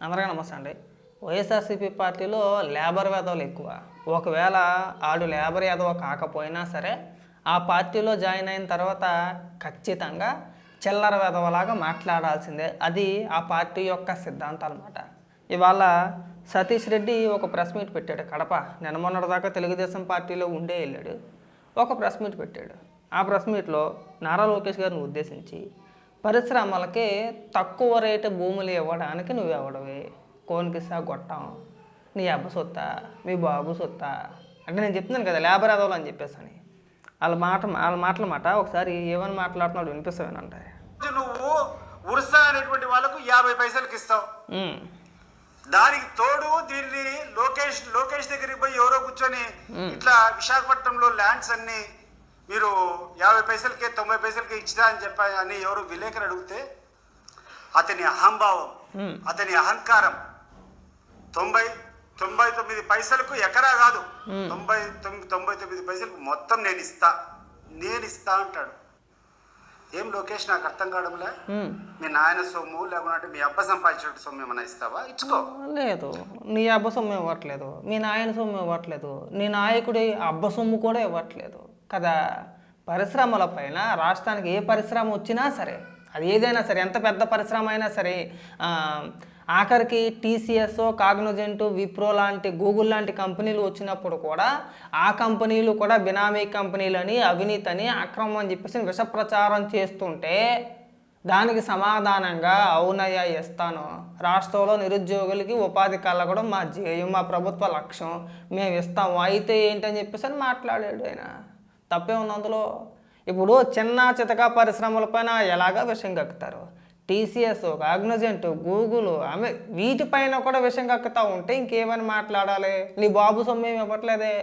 అందరికీ నమస్తే అండి. వైఎస్ఆర్సీపీ పార్టీలో లేబర్ వేధవలు ఎక్కువ. ఒకవేళ ఆడు లేబర్ వేధవ కాకపోయినా సరే ఆ పార్టీలో జాయిన్ అయిన తర్వాత ఖచ్చితంగా చిల్లర వేధవలాగా మాట్లాడాల్సిందే. అది ఆ పార్టీ యొక్క సిద్ధాంతం అన్నమాట. ఇవాళ సతీష్ రెడ్డి ఒక ప్రెస్ మీట్ పెట్టాడు కడప. నిన్న మొన్నటిదాకా తెలుగుదేశం పార్టీలో ఉండే వెళ్ళాడు. ఒక ప్రెస్ మీట్ పెట్టాడు. ఆ ప్రెస్ మీట్లో నారా లోకేష్ గారిని ఉద్దేశించి పరిశ్రమలకి తక్కువ రేటు భూములు ఇవ్వడానికి నువ్వెవడవి, కోన్కిసా గొట్టం, నీ అబ్బ సొత్తా, మీ బాబు సొత్తా అంటే నేను చెప్తున్నాను కదా లేబర్ అదవులు అని చెప్పేసి అని వాళ్ళ మాటల మాట ఒకసారి ఏమని మాట్లాడుతున్నాడు వినిపిస్తావేనంటే, నువ్వు ఉర్సా అనేటువంటి వాళ్ళకు 50 పైసలకి ఇస్తావు. దానికి తోడు దీన్ని లోకేష్ దగ్గరికి పోయి ఎవరో కూర్చొని ఇట్లా విశాఖపట్నంలో ల్యాండ్స్ అన్ని మీరు 50 పైసలకే 90 పైసలకే ఇచ్చినా అని చెప్పి అని ఎవరు విలేకరు అడిగితే అతని అహంభావం, అతని అహంకారం 99 పైసలకు ఎకరా కాదు, 99 పైసలకు మొత్తం నేను ఇస్తా అంటాడు. ఏం లోకేష్ నాకు అర్థం కావడంలే. మీ నాయన సొమ్ము లేకుంటే మీ అబ్బ సంపాదించిన సొమ్ము ఏమైనా ఇస్తావా? ఇచ్చుకో. లేదు, నీ అబ్బ సొమ్ము ఇవ్వట్లేదు, మీ నాయన సొమ్ము ఇవ్వట్లేదు, నీ నాయకుడి అబ్బ సొమ్ము కూడా ఇవ్వట్లేదు కదా. పరిశ్రమల పైన రాష్ట్రానికి ఏ పరిశ్రమ వచ్చినా సరే, అది ఏదైనా సరే, ఎంత పెద్ద పరిశ్రమ అయినా సరే, ఆఖరికి టీసీఎస్, కాగ్నోజెంట్, విప్రో లాంటి, గూగుల్ లాంటి కంపెనీలు వచ్చినప్పుడు కూడా ఆ కంపెనీలు కూడా బినామీ కంపెనీలని, అవినీతిని, అక్రమం అని చెప్పేసి విష ప్రచారం చేస్తుంటే దానికి సమాధానంగా అవునయ్యా ఇస్తాను, రాష్ట్రంలో నిరుద్యోగులకి ఉపాధి కలగడం మా ధ్యేయం, మా ప్రభుత్వ లక్ష్యం, మేము ఇస్తాము, అయితే ఏంటని చెప్పేసి అని మాట్లాడాడు ఆయన. తప్పే ఉంది అందులో. ఇప్పుడు చిన్న చితక పరిశ్రమలపైన ఎలాగా విషయం కక్కుతారు. టీసీఎస్, కాగ్నోజెంట్, గూగుల్, వీటిపైన కూడా విషయం కక్కుతా ఉంటే ఇంకేమని మాట్లాడాలి? నీ బాబు సొమ్మేమి ఇవ్వట్లేదే,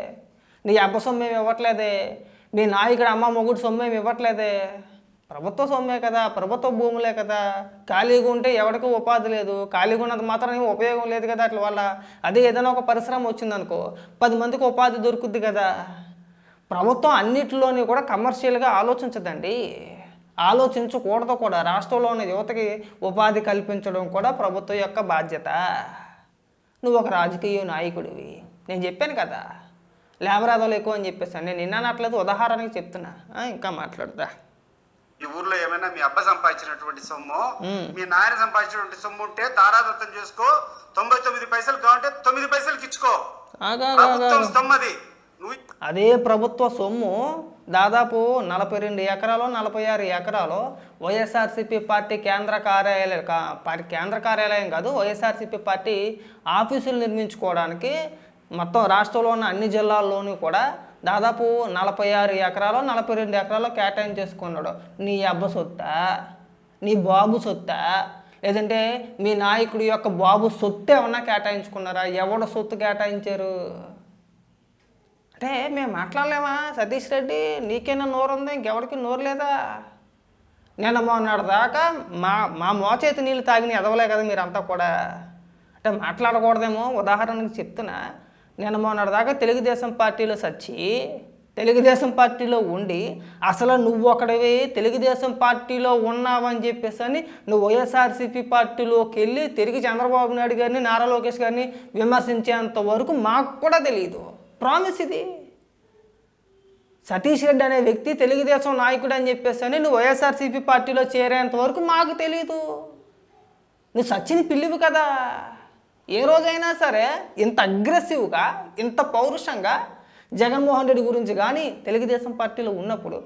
నీ అబ్బ సొమ్మేమి ఇవ్వట్లేదే, నీ నాయకుడు అమ్మ మొగుడు సొమ్మేమి ఇవ్వట్లేదే. ప్రభుత్వ సొమ్మే కదా, ప్రభుత్వ భూములే కదా. ఖాళీగా ఉంటే ఎవరికి ఉపాధి లేదు, ఖాళీగా ఉన్నది మాత్రం ఏం ఉపయోగం లేదు కదా. అట్ల వల్ల అదే ఏదైనా ఒక పరిశ్రమ వచ్చిందనుకో 10 మందికి ఉపాధి దొరుకుద్ది కదా. ప్రభుత్వం అన్నిటిలోని కూడా కమర్షియల్గా ఆలోచించదండి, ఆలోచించకూడదు కూడా. రాష్ట్రంలో ఉన్న యువతకి ఉపాధి కల్పించడం కూడా ప్రభుత్వం యొక్క బాధ్యత. నువ్వు ఒక రాజకీయ నాయకుడివి, నేను చెప్పాను కదా లేబర్ అదవులు ఎక్కువ అని చెప్పేసాను. నేను నిన్నట్లేదు, ఉదాహరణకి చెప్తున్నా. ఇంకా మాట్లాడదా. ఈ ఊర్లో ఏమైనా మీ అబ్బ సంపాదించినటువంటి సొమ్ము, మీ నాయన సంపాదించినటువంటి సొమ్ము ఉంటే దారాదత్తం చేసుకో. 99 పైసలు కావాలంటే 9 పైసలకి ఇచ్చుకో. అదే ప్రభుత్వ సొమ్ము దాదాపు 42 ఎకరాలు, 46 ఎకరాలు వైఎస్ఆర్సీపీ పార్టీ కేంద్ర కార్యాలయం కాదు, వైఎస్ఆర్సీపీ పార్టీ ఆఫీసులు నిర్మించుకోవడానికి మొత్తం రాష్ట్రంలో ఉన్న అన్ని జిల్లాల్లోనూ కూడా దాదాపు 46 ఎకరాలు, 42 ఎకరాలు కేటాయించేసుకున్నాడు. నీ అబ్బ సొత్తా, నీ బాబు సొత్తా, లేదంటే మీ నాయకుడి యొక్క బాబు సొత్తు ఏమన్నా కేటాయించుకున్నారా? ఎవడ సొత్తు కేటాయించారు అంటే మేము మాట్లాడలేమా? సతీష్ రెడ్డి నీకైనా నోరు ఉంది, ఇంకెవరికి నోరు లేదా? నిన్న మొన్నటి దాకా మా మోచేతి నీళ్ళు తాగిన ఎదవలే కదా మీరంతా కూడా. అంటే మాట్లాడకూడదేమో, ఉదాహరణకి చెప్తున్నా. నిన్న మొన్నటి దాకా తెలుగుదేశం పార్టీలో సచ్చి, తెలుగుదేశం పార్టీలో ఉండి, అసలు నువ్వు ఒకడివి తెలుగుదేశం పార్టీలో ఉన్నావని చెప్పేసి అని నువ్వు వైఎస్ఆర్సీపీ పార్టీలోకి వెళ్ళి తిరిగి చంద్రబాబు నాయుడు గారిని, నారా లోకేష్ గారిని విమర్శించేంత వరకు మాకు కూడా తెలియదు. ప్రామిస్ ఇది. సతీష్ రెడ్డి అనే వ్యక్తి తెలుగుదేశం నాయకుడు అని చెప్పేసి అని నువ్వు వైఎస్ఆర్సీపీ పార్టీలో చేరేంత వరకు మాకు తెలీదు. నువ్వు సచిన్ పిల్లివి కదా. ఏ రోజైనా సరే ఇంత అగ్రెసివ్గా, ఇంత పౌరుషంగా జగన్మోహన్ రెడ్డి గురించి కానీ, తెలుగుదేశం పార్టీలో ఉన్నప్పుడు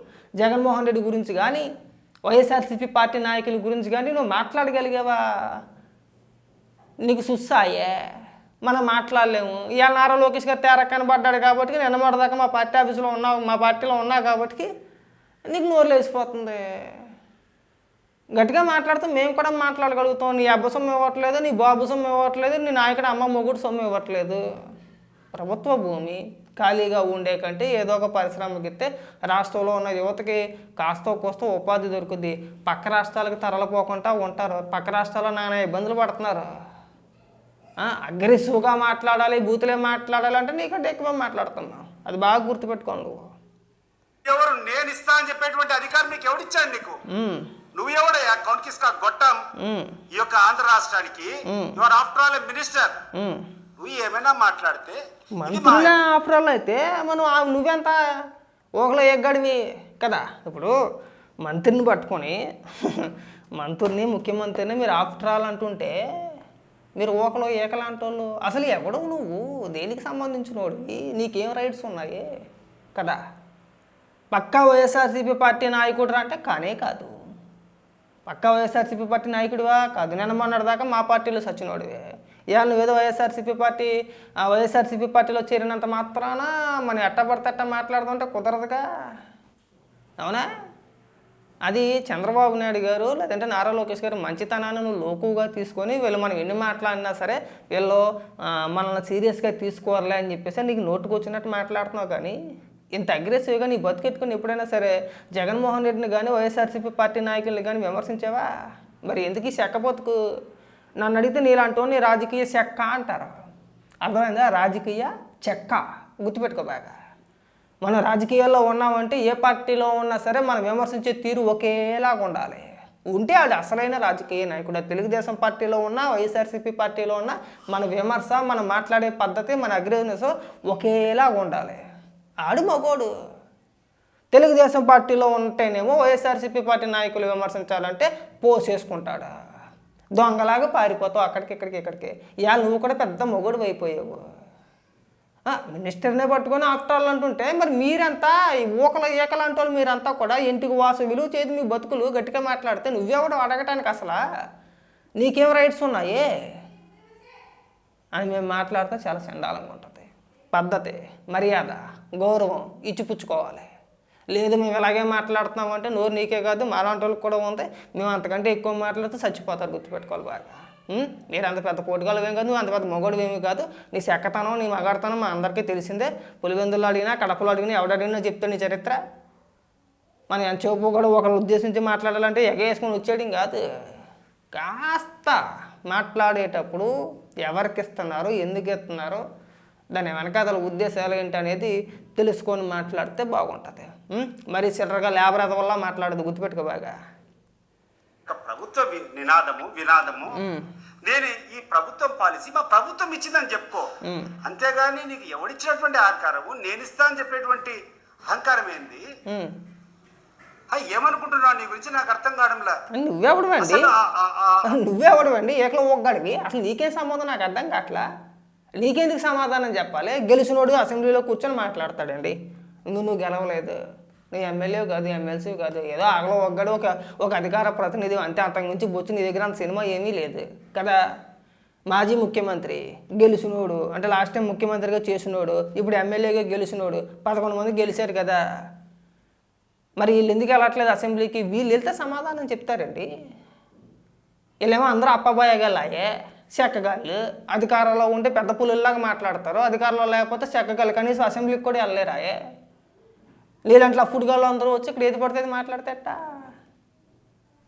జగన్మోహన్ రెడ్డి గురించి కానీ, వైఎస్ఆర్సీపీ పార్టీ నాయకుల గురించి కానీ నువ్వు మాట్లాడగలిగావా? నీకు సుస్సాయే, మనం మాట్లాడలేము. ఇవాళ నారా లోకేష్ గారు తేర కనబడ్డాడు కాబట్టి, నిన్న మొదటిదాకా మా పార్టీ ఆఫీసులో ఉన్నావు, మా పార్టీలో ఉన్నావు కాబట్టి నీకు నోరు లేచిపోతుంది. గట్టిగా మాట్లాడితే మేము కూడా మాట్లాడగలుగుతాం. నీ అబ్బ సొమ్ము ఇవ్వట్లేదు, నీ బాబు సొమ్ము ఇవ్వట్లేదు, నీ నాయకుడు అమ్మ మొగుడు సొమ్ము ఇవ్వట్లేదు. ప్రభుత్వ భూమి ఖాళీగా ఉండే కంటే ఏదో ఒక పరిశ్రమకి ఇస్తే రాష్ట్రంలో ఉన్న యువతకి కాస్తో కోస్తో ఉపాధి దొరుకుద్ది. పక్క రాష్ట్రాలకు తరలిపోకుండా ఉంటారు. పక్క రాష్ట్రాల్లో నానా ఇబ్బందులు పడుతున్నారు. అగ్రెసివ్గా మాట్లాడాలి, బూతులే మాట్లాడాలి అంటే నీకంటే ఎక్కువ మాట్లాడుతున్నావు. అది బాగా గుర్తుపెట్టుకోండి. నువ్వు ఎవరు నేను ఇస్తా అని చెప్పేటువంటి అధికారం నీకు ఎవడిచ్చాను? నీకు నువ్వు ఎవడయ్యా కౌన్కిస్కా గొట్టం ఈ యొక్క ఆంధ్ర రాష్ట్రానికి? Your after all minister. నువ్వు ఏమైనా మాట్లాడితే మంత్రులే ఆఫ్టర్ ఆల్ అయితే మనం నువ్వెంత ఒకలో ఎగ్గడివి కదా. ఇప్పుడు మంత్రిని పట్టుకొని మంత్రిని ముఖ్యమంత్రిని మీరు ఆఫ్టర్ ఆల్ అంటుంటే మీరు ఓకలో ఏకలాంటోళ్ళు. అసలు ఎవడు నువ్వు? దేనికి సంబంధించినోడివి? నీకేం రైట్స్ ఉన్నాయి కదా. పక్కా వైఎస్ఆర్సీపీ పార్టీ నాయకుడు అంటే కానే కాదు. పక్కా వైఎస్ఆర్సీపీ పార్టీ నాయకుడివా కాదు. నిన్న మొన్నటిదాకా మా పార్టీలో సచ్చినోడివే. ఇవాళ నువ్వేదో వైఎస్ఆర్సీపీ పార్టీలో చేరినంత మాత్రాన మనం ఎట్టబడితే అట్ట మాట్లాడుతుంటే కుదరదుగా. అవునా? అది చంద్రబాబు నాయుడు గారు లేదంటే నారా లోకేష్ గారు మంచితనాన్ని నువ్వు లోకుగా తీసుకొని వీళ్ళు మనం ఎన్ని మాట్లాడినా సరే వీళ్ళు మనల్ని సీరియస్గా తీసుకోవాలే అని చెప్పేసి నీకు నోటుకు వచ్చినట్టు మాట్లాడుతున్నావు. కానీ ఇంత అగ్రెసివ్గా నీ బతికెట్టుకుని ఎప్పుడైనా సరే జగన్మోహన్ రెడ్డిని కానీ వైఎస్ఆర్సీపీ పార్టీ నాయకుల్ని కానీ విమర్శించావా? మరి ఎందుకు ఈ చెక్క బతుకు? నన్ను అడిగితే నీలాంటో నీ రాజకీయ చెక్క అంటారు. అర్థమైందా? రాజకీయ చెక్క గుర్తుపెట్టుకో బాగా. మనం రాజకీయాల్లో ఉన్నామంటే ఏ పార్టీలో ఉన్నా సరే మనం విమర్శించే తీరు ఒకేలాగా ఉండాలి. ఉంటే అది అసలైన రాజకీయ నాయకుడు. తెలుగుదేశం పార్టీలో ఉన్నా వైఎస్ఆర్సీపీ పార్టీలో ఉన్నా మన విమర్శ, మనం మాట్లాడే పద్ధతి, మన అగ్రెసివ్నెస్ ఒకేలాగా ఉండాలి. ఆడు మగోడు. తెలుగుదేశం పార్టీలో ఉంటేనేమో వైఎస్ఆర్సీపీ పార్టీ నాయకులు విమర్శించాలంటే పోసేసుకుంటాడు. దొంగలాగా పారిపోతావు అక్కడికి ఇక్కడికి. ఇవాళ నువ్వు కూడా పెద్ద మొగుడు అయిపోయావు. మినిస్టర్నే పట్టుకొని ఆఫ్టర్ ఆల్ అంటుంటే మరి మీరంతా ఈ ఊకల ఏకలాంటి వాళ్ళు మీరంతా కూడా ఇంటికి వాసు విలువ చేసి మీ బతుకులు గట్టిగా మాట్లాడితే నువ్వెవడు అడగటానికి అసలు నీకేం రైట్స్ ఉన్నాయి అని మేము మాట్లాడితే చాలా చండాలంగా ఉంటుంది. పద్ధతి, మర్యాద, గౌరవం ఇచ్చిపుచ్చుకోవాలి. లేదు మేము ఇలాగే మాట్లాడుతున్నామంటే నోరు నీకే కాదు మాలాంటి వాళ్ళకి కూడా ఉంది. మేము అంతకంటే ఎక్కువ మాట్లాడితే చచ్చిపోతారు. గుర్తుపెట్టుకోవాలి బాగా. మీరు అంత పెద్ద పోటుగాళ్ళవేం కాదు, నువ్వు అంత పెద్ద మొగోడువేమీ కాదు. నీ చెక్కతనం నీ మగాడతనం మా అందరికీ తెలిసిందే. పులివెందులు అడిగినా కడపలో అడిగినా ఎవడడిగినా చెప్తాడు నీ చరిత్ర. మనం ఎంత చూపు కూడా ఒకరు ఉద్దేశించి మాట్లాడాలంటే ఎగేసుకొని వచ్చేయడం కాదు. కాస్త మాట్లాడేటప్పుడు ఎవరికి ఇస్తున్నారు, ఎందుకు ఇస్తున్నారు, దాని వెనకాతల ఉద్దేశాలు ఏంటి అనేది తెలుసుకొని మాట్లాడితే బాగుంటుంది. మరి చిల్లరగా లేబర్ వల్ల మాట్లాడదు. గుర్తుపెట్టుకో బాగా. ప్రభుత్వ వినాదము నేను ఈ ప్రభుత్వం పాలసీ మా ప్రభుత్వం ఇచ్చిందని చెప్పుకో. అంతేగాని నీకు ఎవడిచ్చినటువంటి అహంకారము నేను ఇస్తా అని చెప్పేటువంటి అహంకారం ఏంది? ఏమనుకుంటున్నావు నీ గురించి నాకు అర్థం కావడంలా. నువ్వెవడవండి ఏకలో ఒక్కడివి? అసలు నీకేం సంబంధం నాకు అర్థం కావట్లా. నీకెందుకు సమాధానం చెప్పాలి? గెలిచినోడు అసెంబ్లీలో కూర్చొని మాట్లాడతాడండి. నువ్వు గెలవలేదు, నీ ఎమ్మెల్యే కాదు, ఎమ్మెల్సీ కాదు, ఏదో ఆగలో ఒక్కడు ఒక అధికార ప్రతినిధి అంతే. అంతకు మించి బొచ్చు నీ దగ్గర అంత సినిమా ఏమీ లేదు కదా. మాజీ ముఖ్యమంత్రి గెలిచినోడు అంటే లాస్ట్ టైం ముఖ్యమంత్రిగా చేసినోడు, ఇప్పుడు ఎమ్మెల్యేగా గెలిచినోడు. 11 మంది గెలిచారు కదా. మరి వీళ్ళు ఎందుకు వెళ్ళట్లేదు అసెంబ్లీకి? వీళ్ళు వెళ్తే సమాధానం చెప్తారండి. వీళ్ళేమో అందరూ అప్పబాయగాళ్ళే చెక్కగాళ్ళు. అధికారంలో ఉంటే పెద్ద పులుల్లాగా మాట్లాడతారు, అధికారంలో లేకపోతే చెక్కగాళ్ళు. కనీసం అసెంబ్లీకి కూడా వెళ్ళలేరాయే. నీళ్ళంటే లఫుడ్గాళ్ళు అందరూ వచ్చి ఇక్కడ ఏది పడితే మాట్లాడతాట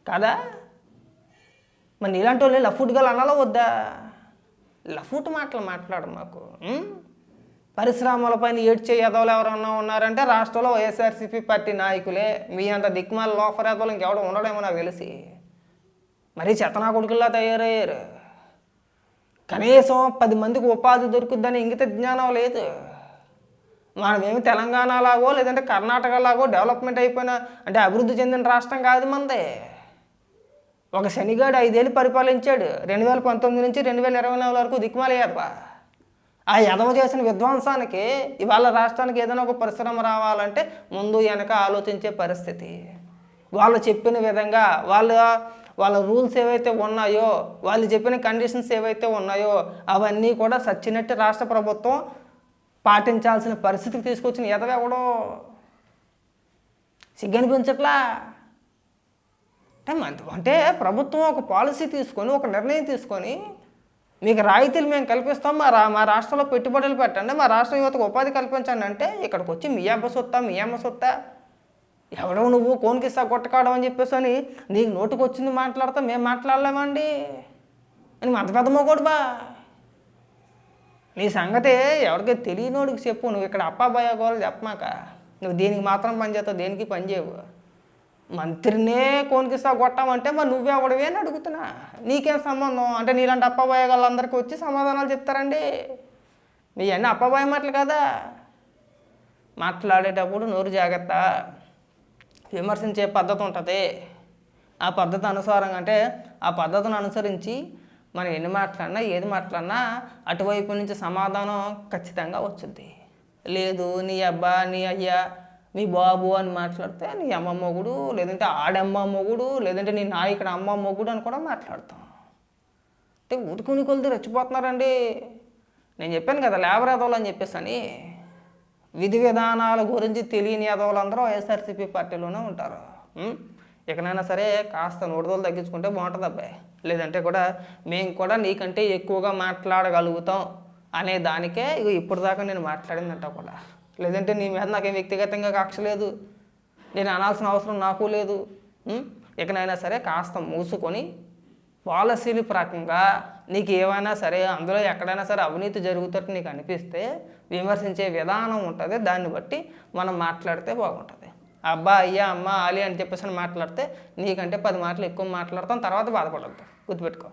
కదా. మరి నీలాంటి వాళ్ళు లఫుడ్గాళ్ళు అనాలో వద్దా? లఫుట్ మాటలు మాట్లాడు మాకు. పరిశ్రమలపైన ఏడ్చే ఎదవలు ఎవరన్నా ఉన్నారంటే రాష్ట్రంలో వైఎస్ఆర్సీపీ పార్టీ నాయకులే. మీ అంత దిక్మాల లోఫర్ ఎదవలు ఇంకెవడో ఉండడేమో నాకు తెలిసి. మరీ చెత్తనా కొడుకుల్లా తయారయ్యారు. కనీసం 10 మందికి ఉపాధి దొరుకుద్దని ఇంగిత జ్ఞానం లేదు. మనమేమి తెలంగాణలాగో లేదంటే కర్ణాటకలాగో డెవలప్మెంట్ అయిపోయిన అంటే అభివృద్ధి చెందిన రాష్ట్రం కాదు మనది. ఒక శనిగాడు 5 ఏళ్ళు పరిపాలించాడు. 2019 నుంచి 2024 వరకు దిక్కుమాల ఎదవ. ఆ ఎదవ చేసిన విధ్వంసానికి ఇవాళ రాష్ట్రానికి ఏదైనా ఒక పరిశ్రమ రావాలంటే ముందు వెనక ఆలోచించే పరిస్థితి. వాళ్ళు చెప్పిన విధంగా వాళ్ళ రూల్స్ ఏవైతే ఉన్నాయో, వాళ్ళు చెప్పిన కండిషన్స్ ఏవైతే ఉన్నాయో అవన్నీ కూడా సచ్చినట్టు రాష్ట్ర ప్రభుత్వం పాటించాల్సిన పరిస్థితికి తీసుకొచ్చిన ఎదవెవడో సిగ్గనిపించట్లా. అంటే ప్రభుత్వం ఒక పాలసీ తీసుకొని ఒక నిర్ణయం తీసుకొని మీకు రాయితీలు మేము కల్పిస్తాం, మా రాష్ట్రంలో పెట్టుబడులు పెట్టండి, మా రాష్ట్ర యువతకు ఉపాధి కల్పించండి అంటే ఇక్కడికి వచ్చి మీ అమ్మ సొత్తా ఎవడో నువ్వు కోన్కిస్తా కొట్టకాడం అని చెప్పేసి అని నీకు నోటుకు వచ్చింది మాట్లాడతా మేము మాట్లాడలేమండి అని అంత పెద్ద మొగోడు బా. నీ సంగతే ఎవరికి తెలియనోడికి చెప్పు. నువ్వు ఇక్కడ అప్పాబాయ గోళ్ళు చెప్పమాక. నువ్వు దీనికి మాత్రం పనిచేస్తావు, దేనికి పని చేయవు. మంత్రినే కోనికిస్తా కొట్టామంటే మరి నువ్వెవడవే అని అడుగుతున్నా. నీకేం సంబంధం అంటే నీలాంటి అప్పబాయ వాళ్ళందరికీ వచ్చి సమాధానాలు చెప్తారండి. మీ అన్నీ అప్పబాయ మాటలు కదా. మాట్లాడేటప్పుడు నోరు జాగ్రత్త. విమర్శించే పద్ధతి ఉంటుంది. ఆ పద్ధతి అనుసారంగా అంటే ఆ పద్ధతిని అనుసరించి మనం ఎన్ని మాట్లాడినా ఏది మాట్లాడినా అటువైపు నుంచి సమాధానం ఖచ్చితంగా వచ్చింది. లేదు నీ అబ్బా నీ అయ్యా మీ బాబు అని మాట్లాడితే నీ అమ్మ మొగుడు, లేదంటే ఆడమ్మ మొగుడు, లేదంటే నీ నాయకుడు అమ్మ మొగుడు అని కూడా మాట్లాడతాం. అంటే ఊరుకుని కొలిది రెచ్చిపోతున్నారండి. నేను చెప్పాను కదా లేబర్ యాదవులు అని చెప్పేసి అని. విధి విధానాల గురించి తెలియని యాదవులందరూ వైఎస్ఆర్సీపీ పార్టీలోనే ఉంటారు. ఎక్కడైనా సరే కాస్త నోడుదలు తగ్గించుకుంటే బాగుంటుంది అబ్బాయి. లేదంటే కూడా మేము కూడా నీకంటే ఎక్కువగా మాట్లాడగలుగుతాం అనే దానికే ఇప్పుడు దాకా నేను మాట్లాడిందంట కూడా. లేదంటే నీ మీద నాకేం వ్యక్తిగతంగా కక్ష లేదు, నేను అనాల్సిన అవసరం నాకు లేదు. ఎక్కడైనా సరే కాస్త మూసుకొని పాలసీలు ప్రకంగా నీకు ఏమైనా సరే అందులో ఎక్కడైనా సరే అవినీతి జరుగుతున్నట్టు నీకు అనిపిస్తే విమర్శించే విధానం ఉంటుంది. దాన్ని బట్టి మనం మాట్లాడితే బాగుంటుంది. అబ్బా అయ్యా అమ్మ ఆలి అని చెప్పేసి మాట్లాడితే నీకంటే 10 మాటలు ఎక్కువ మాట్లాడతాం, తర్వాత బాధపడద్దు. గుర్తుపెట్టుకో.